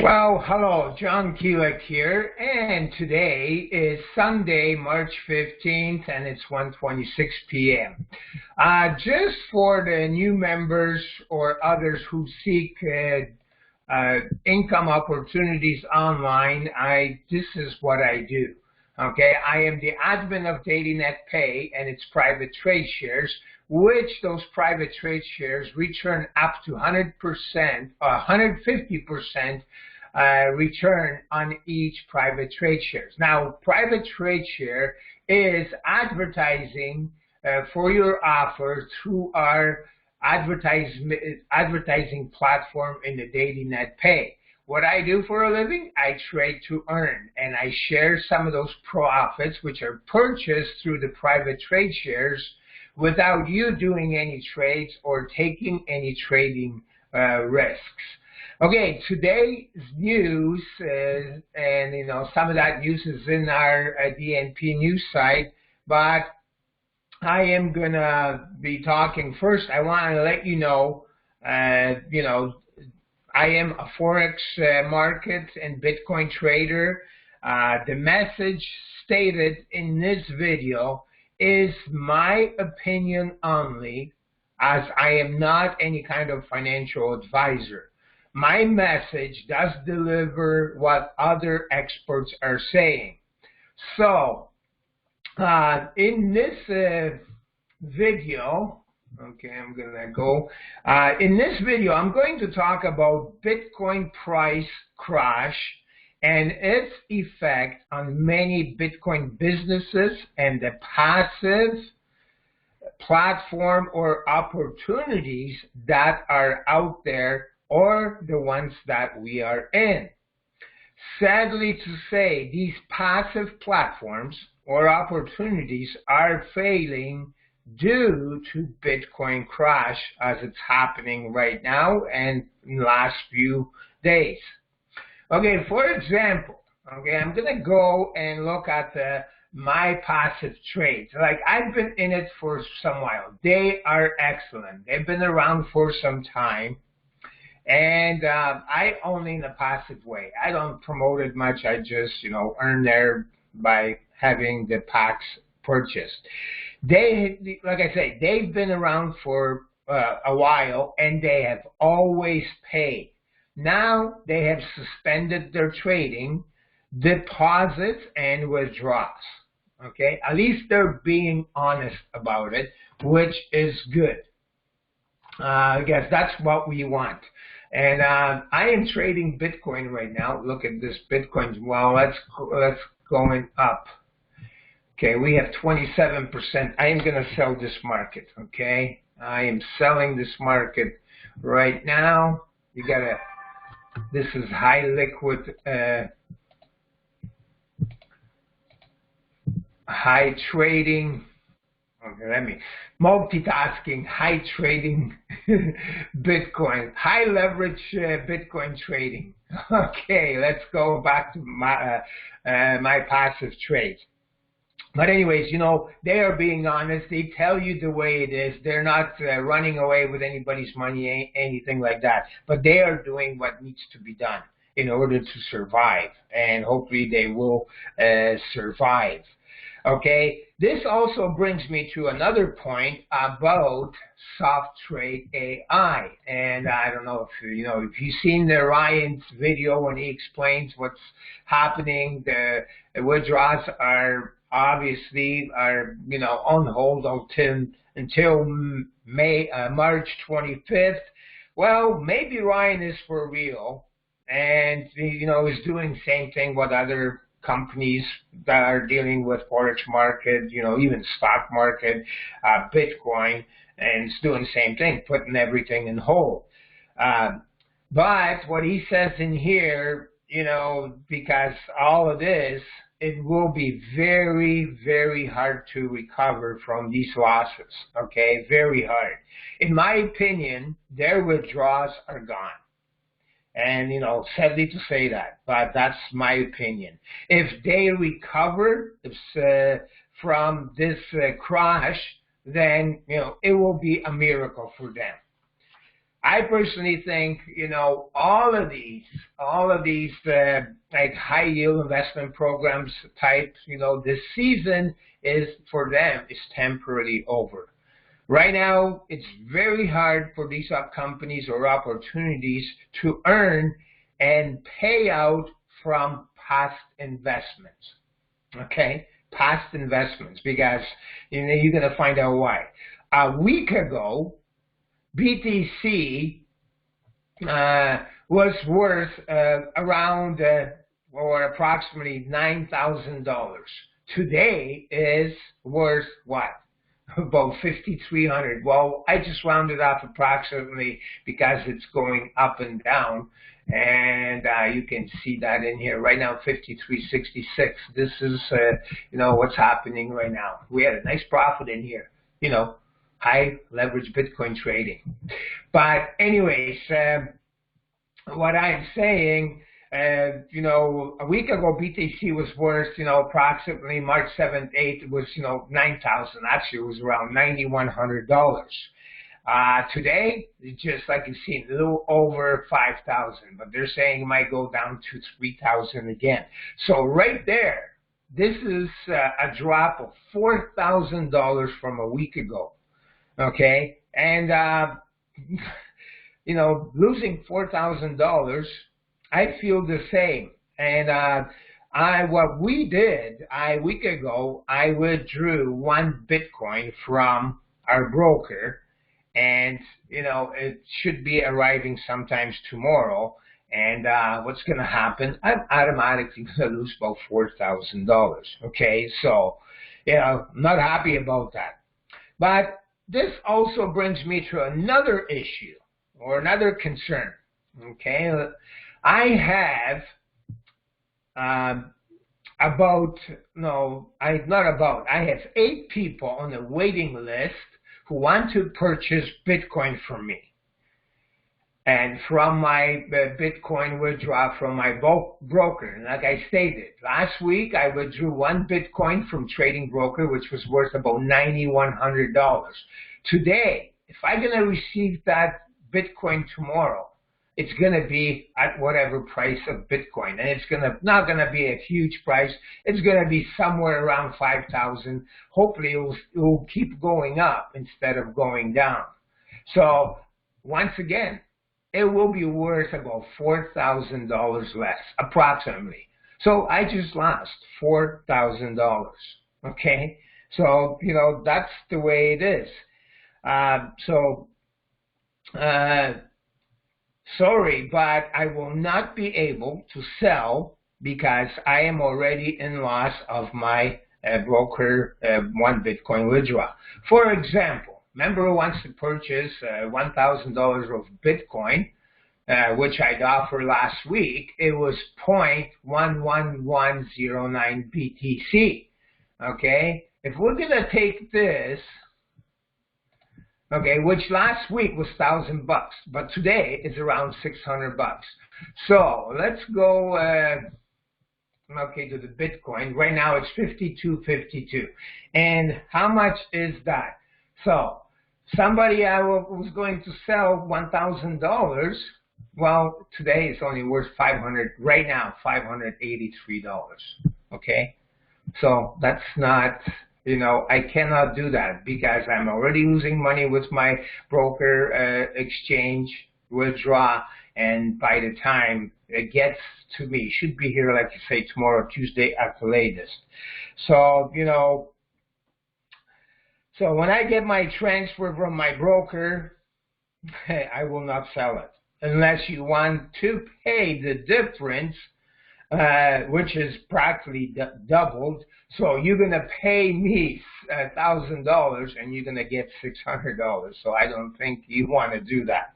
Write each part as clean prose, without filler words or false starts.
Well, hello, John Kielec here, and today is Sunday, March 15th, and it's 1:26 p.m. Just for the new members or others who seek income opportunities online, this is what I do. Okay, I am the admin of DailyNetPay and its private trade shares, which those private trade shares return up to 100% or 150% return on each private trade shares. Now, private trade share is advertising for your offer through our advertising platform in the DailyNetPay. What I do for a living, I trade to earn, and I share some of those profits which are purchased through the private trade shares without you doing any trades or taking any trading risks. Okay, today's news, and some of that news is in our DNP news site, but I am gonna be talking first. I want to let you know, I am a Forex market and Bitcoin trader. The message stated in this video is my opinion only, as I am not any kind of financial advisor. My message does deliver what other experts are saying. So, in this video, okay, I'm gonna go. In this video, I'm going to talk about Bitcoin price crash and its effect on many Bitcoin businesses and the passive platform or opportunities that are out there or the ones that we are in. Sadly to say, these passive platforms or opportunities are failing due to Bitcoin crash as it's happening right now and in the last few days. Okay, for example, okay, I'm going to go and look at my passive trades. Like, I've been in it for some while. They are excellent. They've been around for some time. And I only in a passive way. I don't promote it much. I just, earn there by having the packs purchased. Like I say, they've been around for a while, and they have always paid. Now they have suspended their trading, deposits, and withdrawals. Okay, at least they're being honest about it, which is good. I guess that's what we want. And I am trading Bitcoin right now. Look at this Bitcoin. Well, let's going up. Okay, we have 27%. I am going to sell this market. Okay, I am selling this market right now. You gotta. This is high liquid, high trading. Okay, let me multitasking, high trading Bitcoin, high leverage Bitcoin trading. Okay, let's go back to my my passive trades. But anyways, they are being honest. They tell you the way it is. They're not running away with anybody's money, anything like that. But they are doing what needs to be done in order to survive, and hopefully they will survive. Okay, this also brings me to another point about soft trade AI, and I don't know if you've seen the Ryan's video when he explains what's happening. The withdrawals are obviously on hold until March 25th. Well, maybe Ryan is for real, and is doing the same thing with other companies that are dealing with forex market, even stock market, Bitcoin, and it's doing the same thing, putting everything in hold. But what he says in here, because all of this, it will be very, very hard to recover from these losses, okay? Very hard. In my opinion, their withdrawals are gone. And, sadly to say that, but that's my opinion. If they recover from this crash, then, it will be a miracle for them. I personally think, all of these like high yield investment programs type, this season is for them is temporarily over. Right now, it's very hard for these companies or opportunities to earn and pay out from past investments. Okay, past investments, because you're going to find out why. A week ago, BTC was worth around or approximately $9,000. Today is worth what? About 5,300. Well, I just rounded off approximately because it's going up and down, and you can see that in here right now, 53.66. This is what's happening right now. We had a nice profit in here, high leverage Bitcoin trading. But anyways, what I'm saying, a week ago BTC was worth, approximately March 7th, 8th, it was, 9,000. Actually, it was around $9,100. Today, it's just like you've seen, a little over 5,000, but they're saying it might go down to 3,000 again. So right there, this is a drop of $4,000 from a week ago. Okay, and losing $4,000, I feel the same. And what we did a week ago, I withdrew 1 Bitcoin from our broker, and it should be arriving sometimes tomorrow. And what's going to happen? I'm automatically going to lose about $4,000. Okay, so I'm not happy about that, but this also brings me to another issue or another concern. Okay, I have I have 8 people on the waiting list who want to purchase Bitcoin from me. And from my Bitcoin withdrawal from my broker. And like I stated, last week I withdrew 1 Bitcoin from trading broker, which was worth about $9,100. Today, if I'm going to receive that Bitcoin tomorrow, it's going to be at whatever price of Bitcoin. And it's not going to be a huge price. It's going to be somewhere around 5,000. Hopefully it will keep going up instead of going down. So once again, it will be worth about $4,000 less, approximately. So I just lost $4,000. Okay? So, that's the way it is. Sorry, but I will not be able to sell because I am already in loss of my broker 1 Bitcoin withdrawal. For example, member who wants to purchase $1,000 of Bitcoin, which I'd offer last week, it was 0.11109 BTC. Okay? If we're going to take this, okay, which last week was $1,000, but today is around $600. So let's go, to the Bitcoin. Right now it's 52.52. And how much is that? So somebody I was going to sell $1,000. Well, today it's only worth $500. Right now, $583. Okay, so that's not. I cannot do that because I'm already losing money with my broker exchange withdraw, and by the time it gets to me, should be here, like you say, tomorrow, Tuesday at the latest. So, so when I get my transfer from my broker, I will not sell it unless you want to pay the difference, which is practically doubled. So you're going to pay me $1,000 and you're going to get $600. So I don't think you want to do that.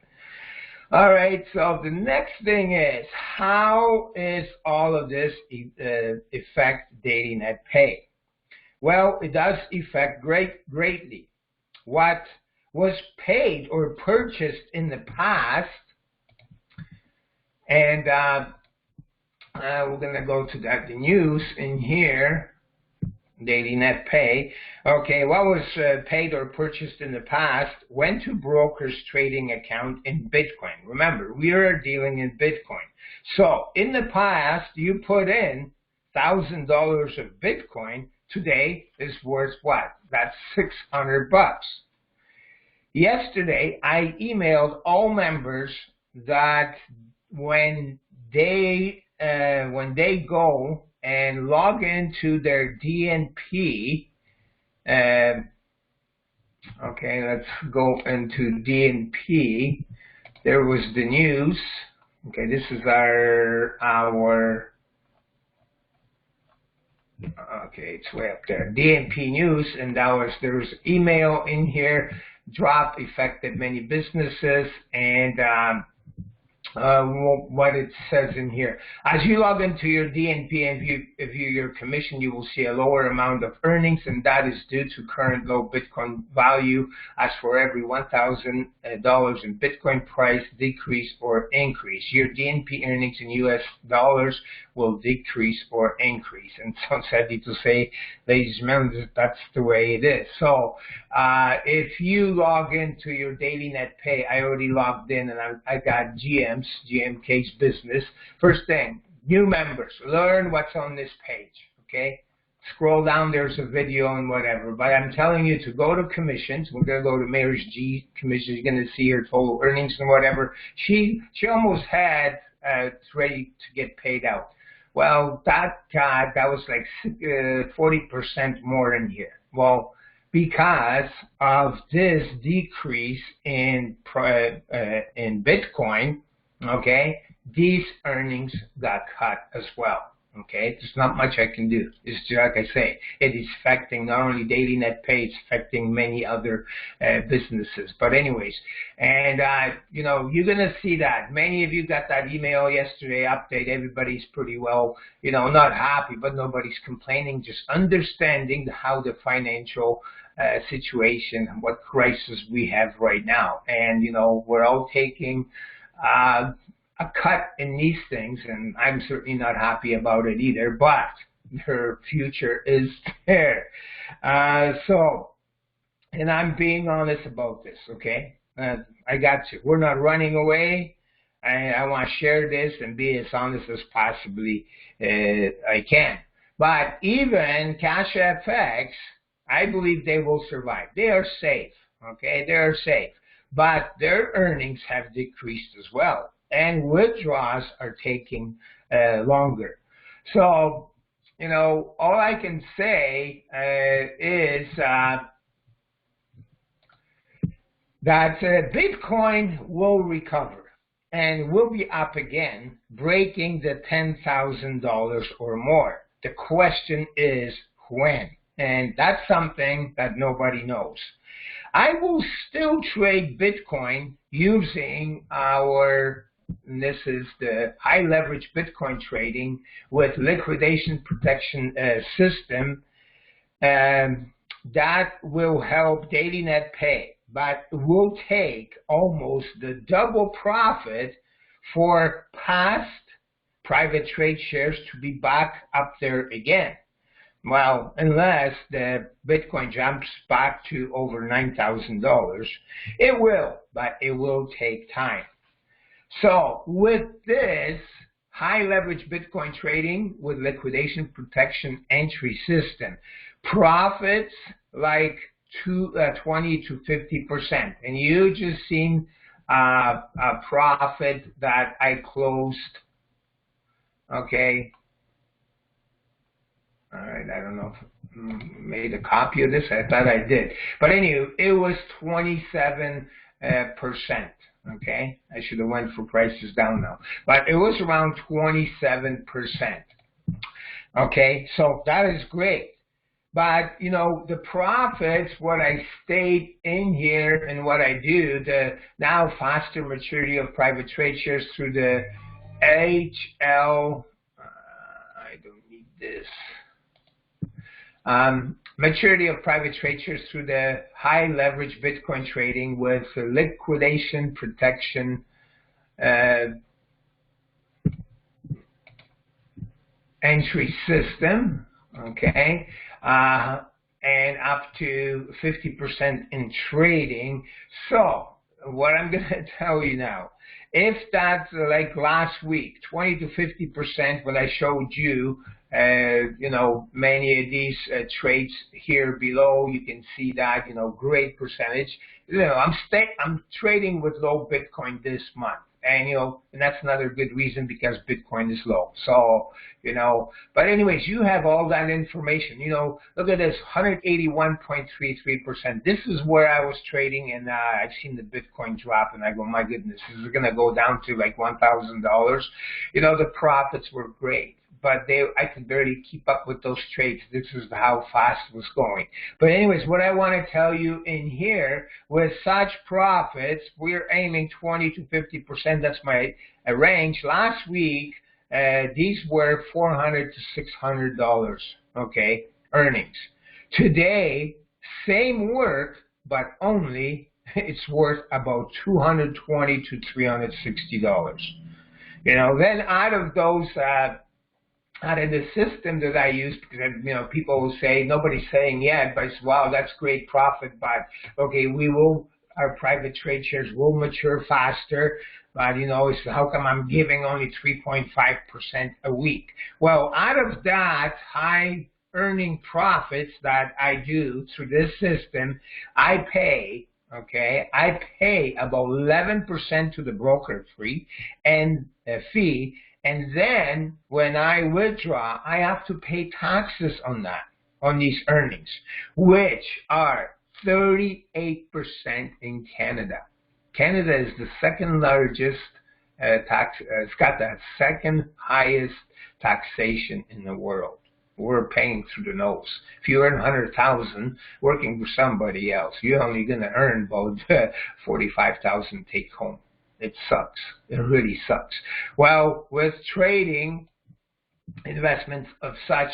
All right, so the next thing is, how is all of this affect DailyNetPay? Well, it does affect greatly. What was paid or purchased in the past, and we're going to go to the news in here. DailyNetPay. Okay, what was paid or purchased in the past went to broker's trading account in Bitcoin. Remember, we are dealing in Bitcoin. So in the past, you put in $1,000 of Bitcoin. Today is worth what? That's $600. Yesterday, I emailed all members that when they go and log into their DNP, okay, let's go into DNP. There was the news. Okay, this is our okay, it's way up there. DNP news, and there's email in here. Drop affected many businesses, and what it says in here. As you log into your DNP and view your commission, you will see a lower amount of earnings, and that is due to current low Bitcoin value. As for every $1,000 in Bitcoin price decrease or increase, your DNP earnings in US dollars will decrease or increase. And so sadly to say, ladies and gentlemen, that's the way it is. So if you log into your DailyNetPay, I already logged in, and I got GMK's business. First thing, new members, learn what's on this page, okay? Scroll down, there's a video and whatever, but I'm telling you to go to commissions. We're going to go to Mary's G commissions. You're going to see her total earnings and whatever. She almost had ready to get paid out. Well, that was like 40% more in here. Well, because of this decrease in Bitcoin, okay, these earnings got cut as well. Okay, there's not much I can do. It's just like I say, it is affecting not only DailyNetPay, it's affecting many other businesses. But anyways, and you know, you're gonna see that. Many of you got that email yesterday update. Everybody's pretty well, you know, not happy, but nobody's complaining. Just understanding how the financial situation, what crisis we have right now, and you know, we're all taking a cut in these things, and I'm certainly not happy about it either, but her future is there. So, and I'm being honest about this, okay? I got you. We're not running away. I want to share this and be as honest as possibly I can. But even Cash FX, I believe they will survive. They are safe, okay? They are safe. But their earnings have decreased as well, and withdrawals are taking longer. So, you know, all I can say is that Bitcoin will recover and will be up again, breaking the $10,000 or more. The question is when, and that's something that nobody knows. I will still trade Bitcoin using and this is the high leverage Bitcoin trading with liquidation protection system that will help DailyNetPay, but will take almost the double profit for past private trade shares to be back up there again. Well, unless the Bitcoin jumps back to over $9,000, it will, but it will take time. So with this high leverage Bitcoin trading with liquidation protection entry system, profits like 20 to 50%. And you just seen a profit that I closed, okay. All right, I don't know if I made a copy of this. I thought I did. But anyway, it was 27%. Okay, I should have went for prices down now. But it was around 27%. Okay, so that is great. But, you know, the profits, what I state in here and what I do, the now faster maturity of private trade shares through the HL, I don't need this. Maturity of private trade shares through the high leverage Bitcoin trading with liquidation protection entry system. Okay, and up to 50% in trading. So what I'm going to tell you now, if that's like last week, 20 to 50%, when I showed you, many of these trades here below, you can see that, great percentage. I'm trading with low Bitcoin this month. And, and that's another good reason, because Bitcoin is low. So, but anyways, you have all that information. Look at this, 181.33%. This is where I was trading, and I've seen the Bitcoin drop, and I go, my goodness, this is going to go down to like $1,000. The profits were great, but I could barely keep up with those trades. This is how fast it was going. But anyways, what I want to tell you in here, with such profits, we're aiming 20 to 50%. That's my range. Last week, these were $400 to $600, okay, earnings. Today, same work, but only it's worth about $220 to $360. Then out of those, out of the system that I use, because people will say, nobody's saying yet, but it's, wow, that's great profit, but okay, our private trade shares will mature faster, but it's, how come I'm giving only 3.5% a week? Well, out of that high earning profits that I do through this system, I pay about 11% to the broker fee, and then when I withdraw, I have to pay taxes on that, on these earnings, which are 38% in Canada. Canada is the second largest tax. It's got the second highest taxation in the world. We're paying through the nose. If you earn 100,000 working for somebody else, you're only going to earn about 45,000 take home. It sucks. It really sucks. Well, with trading, investments of such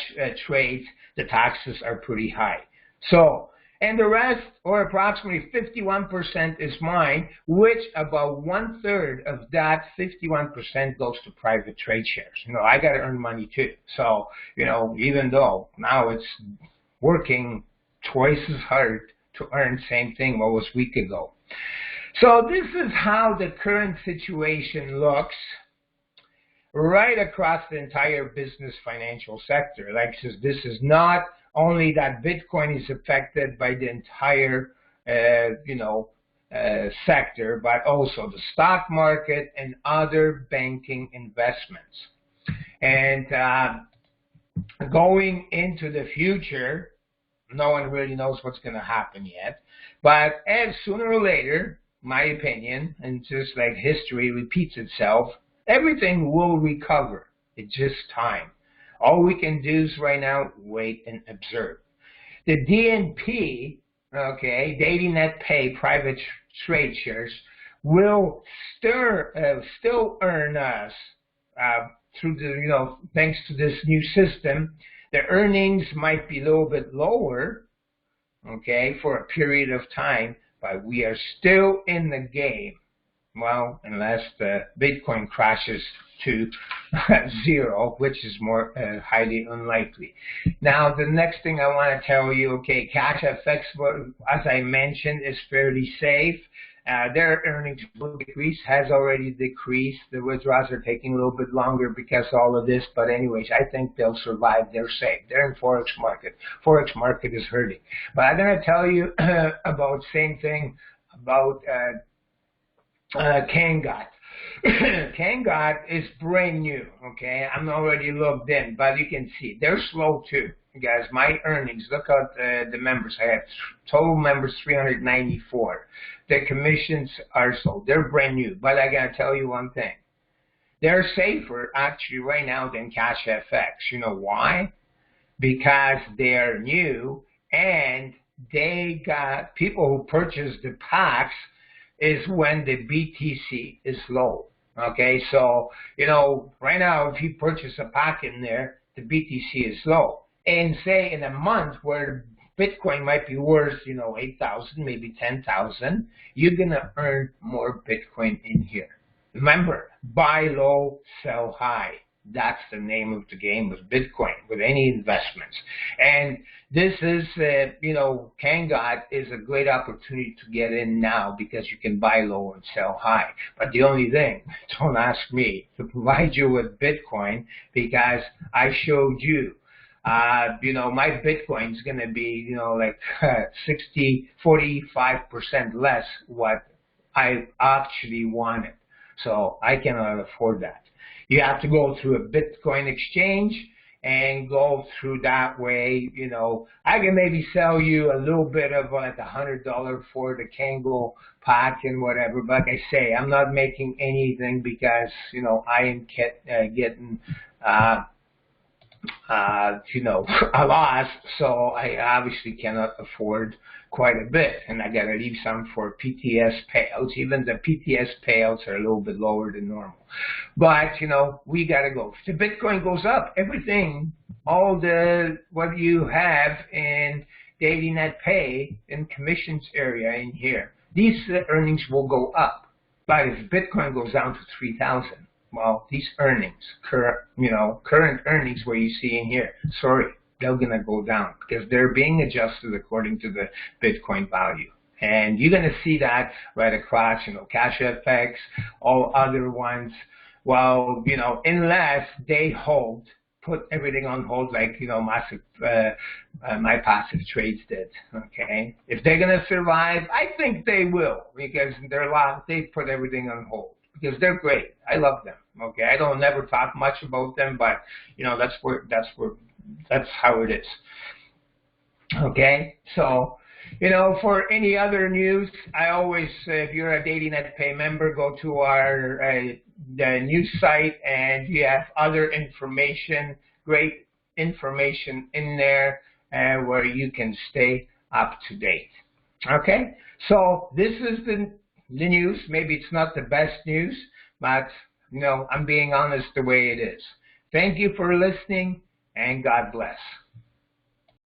trades, the taxes are pretty high. So, and the rest, or approximately 51%, is mine, which about 1/3 of that 51% goes to private trade shares. I got to earn money too. So, even though now it's working twice as hard to earn same thing what was a week ago. So this is how the current situation looks right across the entire business financial sector. Like this is not only that Bitcoin is affected by the entire, sector, but also the stock market and other banking investments. And going into the future, no one really knows what's going to happen yet. But sooner or later, my opinion, and just like history repeats itself, everything will recover. It's just time. All we can do is right now wait and observe. The DNP, DailyNetPay private trade shares, will still earn us through the thanks to this new system. The earnings might be a little bit lower, for a period of time, but we are still in the game. Well, unless the Bitcoin crashes to zero, which is more highly unlikely. Now, the next thing I want to tell you, cash FX, as I mentioned, is fairly safe. Their earnings will decrease, has already decreased. The withdrawals are taking a little bit longer because of all of this. But anyways, I think they'll survive. They're safe. They're in Forex market. Forex market is hurting. But I'm going to tell you about same thing about Kangot. Kangot is brand new, I'm already logged in, but you can see they're slow too, guys. My earnings, look at the members. I have total members 394. The commissions are slow. They're brand new, but I gotta tell you one thing. They're safer actually right now than Cash FX. You know why? Because they're new and they got people who purchase the packs is when the BTC is low. So, right now, if you purchase a pack in there, the BTC is low. And say in a month where Bitcoin might be worth, 8,000, maybe 10,000, you're going to earn more Bitcoin in here. Remember, buy low, sell high. That's the name of the game with Bitcoin, with any investments. And this is, Kangot is a great opportunity to get in now because you can buy low and sell high. But the only thing, don't ask me to provide you with Bitcoin because I showed you. My Bitcoin's going to be, 45% less what I actually wanted. So I cannot afford that. You have to go through a Bitcoin exchange and go through that way. I can maybe sell you a little bit of like $100 for the Kango pack and whatever. But like I say, I'm not making anything because, I am getting a loss, so I obviously cannot afford quite a bit, and I got to leave some for PTS payouts. Even the PTS payouts are a little bit lower than normal. But, we got to go. If the Bitcoin goes up, everything, what you have in DailyNetPay in commissions area in here, these earnings will go up. But if Bitcoin goes down to 3,000, well, these earnings, current earnings where you see in here, sorry, they're going to go down because they're being adjusted according to the Bitcoin value. And you're going to see that right across, Cash FX, all other ones. Well, unless they put everything on hold like, my passive trades did, okay? If they're going to survive, I think they will because they put everything on hold. Because they're great. I love them. Okay, I don't never talk much about them, but that's how it is. Okay, so for any other news, I always, if you're a DailyNetPay member, go to our the news site, and you have other information, great information in there, where you can stay up to date. Okay, so this is the news. Maybe it's not the best news, but I'm being honest the way it is. Thank you for listening, and God bless.